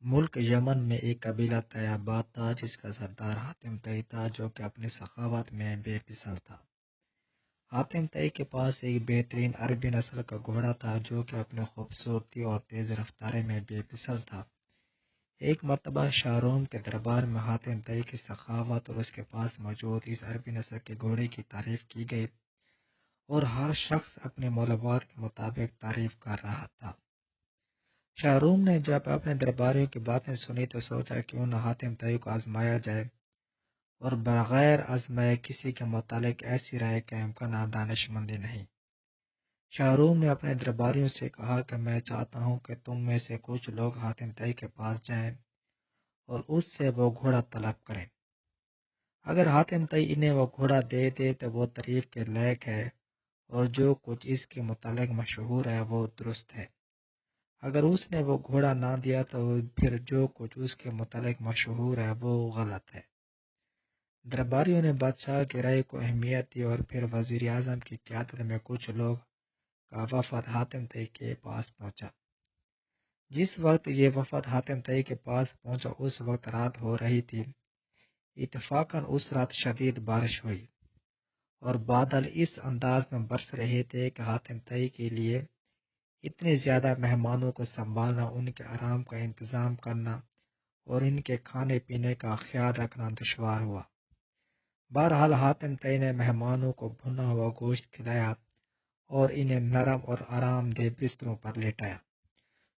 ملک یمن میں ایک قبیلہ طیبات تھا جس کا سردار حاتم طئی تھا، جو کہ اپنی سخاوت میں بے مثل تھا۔ حاتم طئی کے پاس ایک بہترین عربی نسل کا گھوڑا تھا جو کہ اپنی خوبصورتی اور تیز رفتاری میں بے مثل تھا۔ ایک مرتبہ شاروم کے دربار میں حاتم طئی کی سخاوت اور اس کے پاس موجود اس عربی نسل کے گھوڑے کی تعریف کی گئی اور ہر شخص اپنے مولوات کے مطابق تعریف کر رہا تھا۔ شاروم نے جب اپنے درباریوں کی باتیں سنی تو سوچا کیوں نہ حاتم طئی کو آزمایا جائے، اور بغیر آزمائے کسی کے متعلق ایسی رائے قائم کرنا دانش مندی نہیں۔ شاروم نے اپنے درباریوں سے کہا کہ میں چاہتا ہوں کہ تم میں سے کچھ لوگ حاتم طئی کے پاس جائیں اور اس سے وہ گھوڑا طلب کریں۔ اگر حاتم طئی انہیں وہ گھوڑا دے دے تو وہ تعریف کے لائق ہے، اور جو کچھ اس کے متعلق مشہور ہے وہ درست ہے۔ اگر اس نے وہ گھوڑا نہ دیا تو پھر جو کچھ اس کے متعلق مشہور ہے وہ غلط ہے۔ درباریوں نے بادشاہ کی رائے کو اہمیت دی اور پھر وزیر اعظم کی قیادت میں کچھ لوگ کا وفد حاتم طئی کے پاس پہنچا۔ جس وقت یہ وفد حاتم طئی کے پاس پہنچا اس وقت رات ہو رہی تھی۔ اتفاقاً اس رات شدید بارش ہوئی اور بادل اس انداز میں برس رہے تھے کہ حاتم طئی کے لیے اتنے زیادہ مہمانوں کو سنبھالنا، ان کے آرام کا انتظام کرنا اور ان کے کھانے پینے کا خیال رکھنا دشوار ہوا۔ بہرحال حاتم طئی نے مہمانوں کو بھنا ہوا گوشت کھلایا اور انہیں نرم اور آرام دہ بستروں پر لیٹایا۔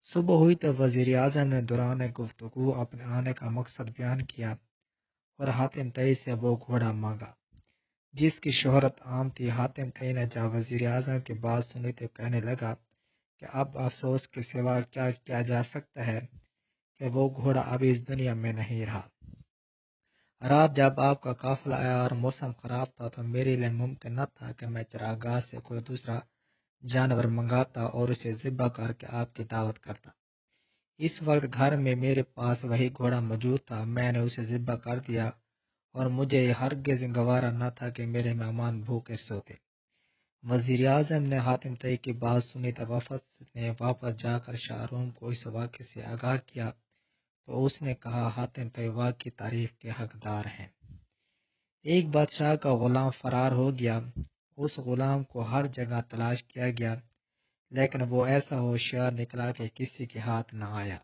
صبح ہوئی تو وزیر اعظم نے دوران گفتگو اپنے آنے کا مقصد بیان کیا اور حاتم طئی سے وہ گھوڑا مانگا جس کی شہرت عام تھی۔ حاتم طئی نے جب وزیر اعظم کی بات سنی تو کہنے لگا کہ اب افسوس کے سوا کیا کیا جا سکتا ہے کہ وہ گھوڑا اب اس دنیا میں نہیں رہا۔ رات جب آپ کا قافلہ آیا اور موسم خراب تھا تو میرے لیے ممکن نہ تھا کہ میں چراگاہ سے کوئی دوسرا جانور منگاتا اور اسے ذبح کر کے آپ کی دعوت کرتا۔ اس وقت گھر میں میرے پاس وہی گھوڑا موجود تھا، میں نے اسے ذبح کر دیا اور مجھے یہ ہرگز گوارا نہ تھا کہ میرے مہمان بھوکے سوتے۔ وزیر اعظم نے حاتم طئی کی بات سنی تو وفد نے واپس جا کر شاروم کو اس واقعے سے آگاہ کیا تو اس نے کہا حاتم طئی واقعی تعریف کے حقدار ہیں۔ ایک بادشاہ کا غلام فرار ہو گیا۔ اس غلام کو ہر جگہ تلاش کیا گیا لیکن وہ ایسا ہوشیار نکلا کہ کسی کے ہاتھ نہ آیا۔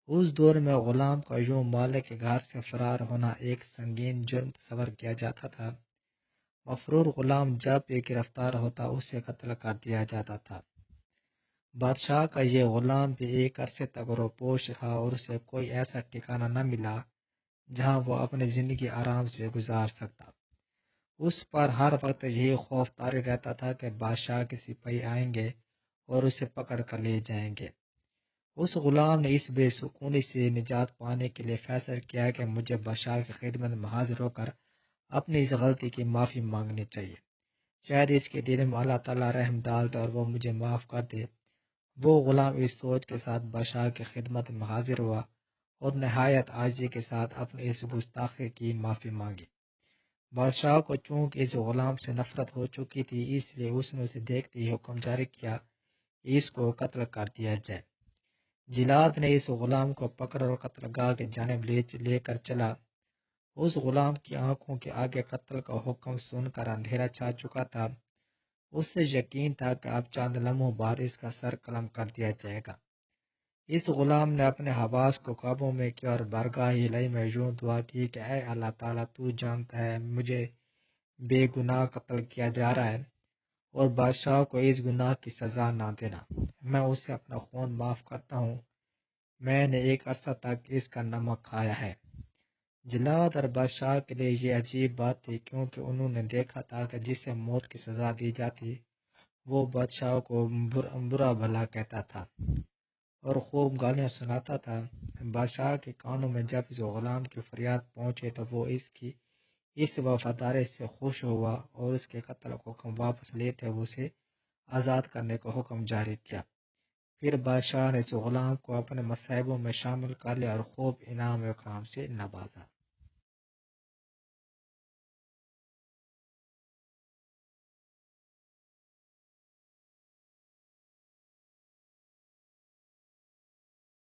اس دور میں غلام کا یوں مالک کے گھر سے فرار ہونا ایک سنگین جرم تصور کیا جاتا تھا۔ مفرور غلام جب بھی گرفتار ہوتا اسے قتل کر دیا جاتا تھا۔ بادشاہ کا یہ غلام بھی ایک عرصے تک روپوش رہا اور اسے کوئی ایسا ٹھکانہ نہ ملا جہاں وہ اپنی زندگی آرام سے گزار سکتا۔ اس پر ہر وقت یہی خوف طاری رہتا تھا کہ بادشاہ کے سپاہی آئیں گے اور اسے پکڑ کر لے جائیں گے۔ اس غلام نے اس بے سکونی سے نجات پانے کے لیے فیصلہ کیا کہ مجھے بادشاہ کی خدمت میں حاضر ہو کر اپنی اس غلطی کی معافی مانگنی چاہیے۔ شاید اس کے دل میں اللہ تعالیٰ رحم ڈال دے اور وہ مجھے معاف کر دے۔ وہ غلام اس سوچ کے ساتھ بادشاہ کی خدمت میں حاضر ہوا اور نہایت عاجزی کے ساتھ اپنی اس گستاخی کی معافی مانگی۔ بادشاہ کو چونکہ اس غلام سے نفرت ہو چکی تھی اس لیے اس نے اسے دیکھتے ہی حکم جاری کیا کہ اس کو قتل کر دیا جائے۔ جلاد نے اس غلام کو پکڑ اور قتل گاہ کی جانب لے کر چلا۔ اس غلام کی آنکھوں کے آگے قتل کا حکم سن کر اندھیرا چھا چکا تھا۔ اسے یقین تھا کہ اب چند لمحوں بعد اس کا سر قلم کر دیا جائے گا۔ اس غلام نے اپنے حواس کو قابو میں کیا اور بارگاہ الہی میں یوں دعا کی کہ اے اللہ تعالیٰ، تو جانتا ہے مجھے بے گناہ قتل کیا جا رہا ہے اور بادشاہ کو اس گناہ کی سزا نہ دینا۔ میں اسے اپنا خون معاف کرتا ہوں، میں نے ایک عرصہ تک اس کا نمک کھایا ہے۔ جلاد اور بادشاہ کے لیے یہ عجیب بات تھی کیونکہ انہوں نے دیکھا تھا کہ جسے موت کی سزا دی جاتی وہ بادشاہ کو برا بھلا کہتا تھا اور خوب گالیاں سناتا تھا۔ بادشاہ کے کانوں میں جب اس غلام کی فریاد پہنچی تو وہ اس کی اس وفاداری سے خوش ہوا اور اس کے قتل کا حکم واپس لیتے ہوئے اسے آزاد کرنے کا حکم جاری کیا۔ پھر بادشاہ نے اس غلام کو اپنے مصائبوں میں شامل کر لیا اور خوب انعام و اکرام سے نوازا۔